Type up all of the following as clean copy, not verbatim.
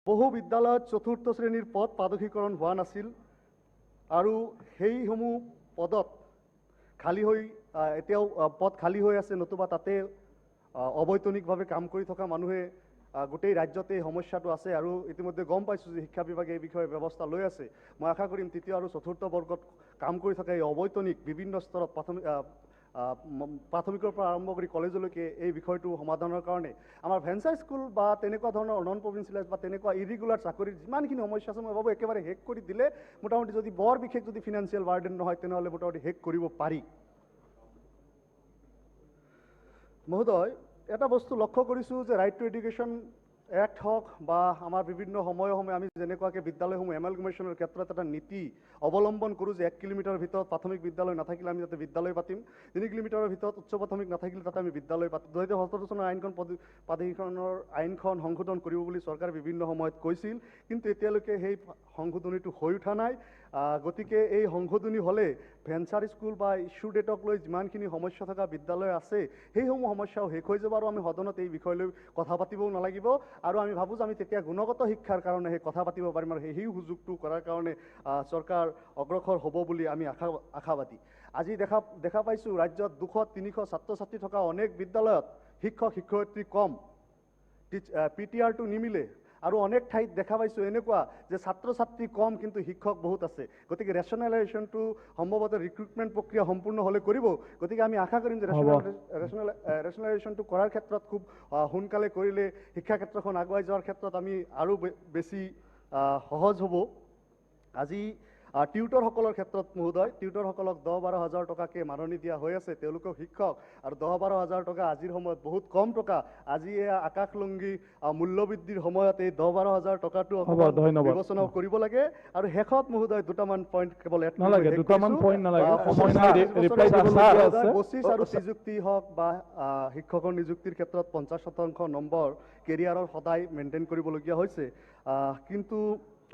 বহু বিদ্যালয়ত চতুৰ্থ শ্ৰেণীৰ পদ পাদকীকৰণ হোৱা নাছিল আৰু সেইসমূহ পদত খালী হৈ এতিয়াও পদ খালী হৈ আছে, নতুবা তাতে অবৈতনিকভাৱে কাম কৰি থকা মানুহে গোটেই ৰাজ্যতে এই সমস্যাটো আছে আৰু ইতিমধ্যে গম পাইছোঁ যে শিক্ষা বিভাগে এই বিষয়ে ব্যৱস্থা লৈ আছে। মই আশা কৰিম তৃতীয় আৰু চতুৰ্থ বৰ্গত কাম কৰি থকা এই অবৈতনিক বিভিন্ন স্তৰত প্ৰাথমিকৰ পৰা আৰম্ভ কৰি কলেজলৈকে এই বিষয়টো সমাধানৰ কাৰণে আমাৰ ভেঞ্চাৰ স্কুল বা তেনেকুৱা ধৰণৰ নন প্ৰভিঞ্চিয়েলাইজ বা তেনেকুৱা ইৰেগুলাৰ চাকৰিৰ যিমানখিনি সমস্যা আছে মই ভাবোঁ একেবাৰে শেষ কৰি দিলে মোটামুটি যদি বৰ বিশেষ যদি ফিনান্সিয়েল বাৰ্ডেন নহয় তেনেহ'লে মোটামুটি শেষ কৰিব পাৰি। মহোদয়, এটা বস্তু লক্ষ্য কৰিছোঁ যে ৰাইট টু এডুকেশ্যন এক্ট হওক বা আমাৰ বিভিন্ন সময়ে আমি যেনেকুৱাকৈ বিদ্যালয়সমূহ এমালগেমেশ্যনৰ ক্ষেত্ৰত এটা নীতি অৱলম্বন কৰোঁ যে 1 কিলোমিটাৰৰ ভিতৰত প্ৰাথমিক বিদ্যালয় নাথাকিলে আমি তাতে বিদ্যালয় পাতিম, 3 কিলোমিটাৰৰ ভিতৰত উচ্চ প্ৰাথমিক নাথাকিলে তাতে আমি বিদ্যালয় পাতিম। 2017 চনৰ আইনখন সংশোধন কৰিব বুলি চৰকাৰে বিভিন্ন সময়ত কৈছিল, কিন্তু এতিয়ালৈকে সেই সংশোধনীটো হৈ উঠা নাই। গতিকে এই সংশোধনী হ'লে ভেঞ্চাৰ স্কুল বা ইছ্যু ডেটক লৈ যিমানখিনি সমস্যা থকা বিদ্যালয় আছে সেইসমূহ সমস্যাও শেষ হৈ যাব আৰু আমি সদনত এই বিষয় লৈ কথা পাতিবও নালাগিব আৰু আমি ভাবোঁ যে আমি তেতিয়া গুণগত শিক্ষাৰ কাৰণে সেই কথা পাতিব পাৰিম আৰু সেই সুযোগটো কৰাৰ কাৰণে চৰকাৰ অগ্ৰসৰ হ'ব বুলি আমি আশাবাদী। আজি দেখা পাইছোঁ ৰাজ্যত 200-300 ছাত্ৰ ছাত্ৰী থকা অনেক বিদ্যালয়ত শিক্ষক শিক্ষয়িত্ৰী কম, PTR-টো নিমিলে আৰু অনেক ঠাইত দেখা পাইছোঁ এনেকুৱা যে ছাত্ৰ ছাত্ৰী কম কিন্তু শিক্ষক বহুত আছে। গতিকে ৰেচনেলাইজেশ্যনটো সম্ভৱতঃ ৰিক্ৰুটমেণ্ট প্ৰক্ৰিয়া সম্পূৰ্ণ হ'লে কৰিব। গতিকে আমি আশা কৰিম যে ৰেচনেলাইজেশ্যনটো কৰাৰ ক্ষেত্ৰত খুব সোনকালে কৰিলে শিক্ষা ক্ষেত্ৰখন আগুৱাই যোৱাৰ ক্ষেত্ৰত আমি আৰু বেছি সহজ হ'ব। আজি টিউটৰসকলৰ ক্ষেত্ৰত মহোদয়, টিউটৰসকলক 10-12 হাজাৰ টকাকৈ মাননি দিয়া হৈ আছে, তেওঁলোকেও শিক্ষক আৰু 10-12 হাজাৰ টকা আজিৰ সময়ত বহুত কম টকা। আজি এয়া আকাশলংঘী মূল্যবৃদ্ধিৰ সময়ত এই 10-12 হাজাৰ টকাটো বিবেচনা কৰিব লাগে। আৰু শেষত মহোদয় দুটামান পইণ্ট কেৱল 25 আৰু নিযুক্তি হওক বা শিক্ষকৰ নিযুক্তিৰ ক্ষেত্ৰত 50% নম্বৰ কেৰিয়াৰৰ সদায় মেইনটেইন কৰিবলগীয়া হৈছে, কিন্তু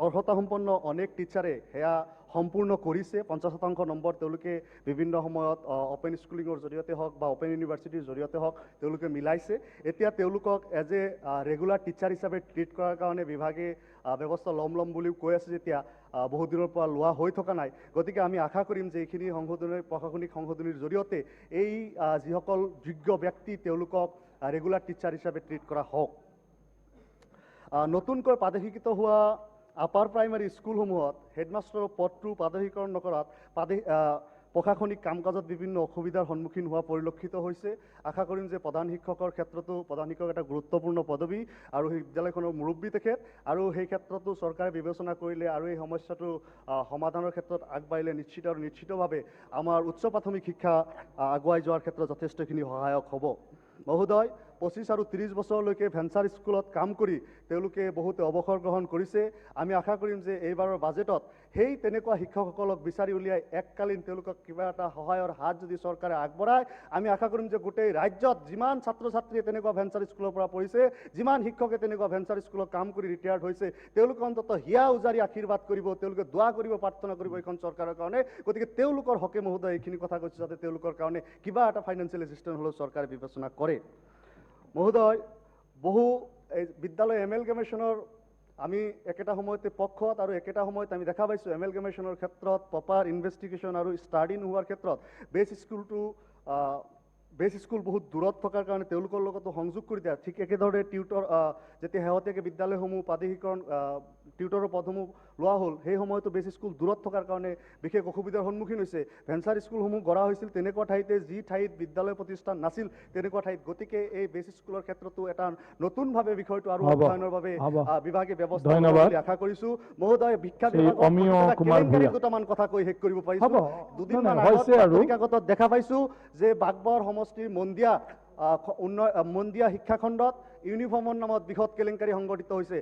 অৰ্হতাসম্পন্ন অনেক টিচাৰে সেয়া সম্পূৰ্ণ কৰিছে। 50% নম্বৰ তেওঁলোকে বিভিন্ন সময়ত অপেন স্কুলিঙৰ জৰিয়তে হওক বা অপেন ইউনিভাৰ্চিটিৰ জৰিয়তে হওক তেওঁলোকে মিলাইছে। এতিয়া তেওঁলোকক এজ এ ৰেগুলাৰ টিচাৰ হিচাপে ট্ৰিট কৰাৰ কাৰণে বিভাগে ব্যৱস্থা ল'ম বুলিও কৈ আছে, যেতিয়া বহুত দিনৰ পৰা লোৱা হৈ থকা নাই। গতিকে আমি আশা কৰিম যে এইখিনি প্ৰশাসনিক সংশোধনীৰ জৰিয়তে এই যিসকল যোগ্য ব্যক্তি তেওঁলোকক ৰেগুলাৰ টিচাৰ হিচাপে ট্ৰিট কৰা হওক। নতুনকৈ পাদকীকৃত হোৱা আপাৰ প্ৰাইমাৰী স্কুলসমূহত হেডমাষ্টাৰৰ পদটো পাদকীকৰণ নকৰাত প্ৰশাসনিক কাম কাজত বিভিন্ন অসুবিধাৰ সন্মুখীন হোৱা পৰিলক্ষিত হৈছে। আশা কৰিম যে প্ৰধান শিক্ষকৰ ক্ষেত্ৰতো প্ৰধান শিক্ষক এটা গুৰুত্বপূৰ্ণ পদবী আৰু সেই বিদ্যালয়খনৰ মুৰব্বী তেখেত, আৰু সেই ক্ষেত্ৰতো চৰকাৰে বিবেচনা কৰিলে আৰু এই সমস্যাটো সমাধানৰ ক্ষেত্ৰত আগবাঢ়িলে নিশ্চিতভাৱে আমাৰ উচ্চ প্ৰাথমিক শিক্ষা আগুৱাই যোৱাৰ ক্ষেত্ৰত যথেষ্টখিনি সহায়ক হ'ব। মহোদয়, 25 আৰু 30 বছৰলৈকে ভেঞ্চাৰ স্কুলত কাম কৰি তেওঁলোকে বহুতে অৱসৰ গ্ৰহণ কৰিছে। আমি আশা কৰিম যে এইবাৰৰ বাজেটত সেই তেনেকুৱা শিক্ষকসকলক বিচাৰি উলিয়াই এককালীন তেওঁলোকক কিবা এটা সহায়ৰ হাত যদি চৰকাৰে আগবঢ়ায়, আমি আশা কৰিম যে গোটেই ৰাজ্যত যিমান ছাত্ৰ ছাত্ৰীয়ে তেনেকুৱা ভেঞ্চাৰ স্কুলৰ পৰা পঢ়িছে, যিমান শিক্ষকে তেনেকুৱা ভেঞ্চাৰ স্কুলত কাম কৰি ৰিটায়াৰ্ড হৈছে, তেওঁলোকে অন্ততঃ হিয়া উজাৰি আশীৰ্বাদ কৰিব, তেওঁলোকে দোৱা কৰিব, প্ৰাৰ্থনা কৰিব এইখন চৰকাৰৰ কাৰণে। গতিকে তেওঁলোকৰ হকে মহোদয় এইখিনি কথা কৈছোঁ যাতে তেওঁলোকৰ কাৰণে কিবা এটা ফাইনেন্সিয়েল এছিষ্টেন্স হ'লেও চৰকাৰে বিবেচনা কৰে। মহোদয়, বহু বিদ্যালয় এমেলগেমেশ্যনৰ আমি একেটা সময়তে পক্ষত আৰু একেটা সময়ত আমি দেখা পাইছোঁ এমেলগেমেশ্যনৰ ক্ষেত্ৰত প্ৰপাৰ ইনভেষ্টিগেশ্যন আৰু ষ্টাডি নোহোৱাৰ ক্ষেত্ৰত বেছ স্কুল বহুত দূৰত থকাৰ কাৰণে তেওঁলোকৰ লগতো সংযোগ কৰি দিয়া। ঠিক একেদৰে টিউটৰ যেতিয়া শেহতীয়াকৈ বিদ্যালয়সমূহ টিউটৰৰ পদসমূহ লোৱা হ'ল, সেই সময়তো বেছ স্কুল দূৰত থকাৰ কাৰণে বিশেষ অসুবিধাৰ সন্মুখীন হৈছে। ভেঞ্চাৰ স্কুলসমূহ গঢ়া হৈছিল তেনেকুৱা ঠাইতে যি ঠাইত বিদ্যালয় প্ৰতিষ্ঠান নাছিল তেনেকুৱা ঠাইত। গতিকে এই বেছ স্কুলৰ ক্ষেত্ৰতো এটা নতুনভাৱে বিষয়টো আৰু অধ্যয়নৰ বাবে বিভাগে ব্যৱস্থা ল'ব বুলি আশা কৰিছোঁ। মহোদয়, শিক্ষা বিভাগৰ দুটামান কথা কৈ শেষ কৰিব পাৰিছোঁ। দুদিনমান আগত বাতৰি কাকতত দেখা পাইছোঁ যে বাগবৰ সমষ্টিৰ মন্দিয়া শিক্ষাখণ্ডত ইউনিফৰ্মৰ নামত বৃহৎ কেলেংকাৰী সংঘটিত হৈছে।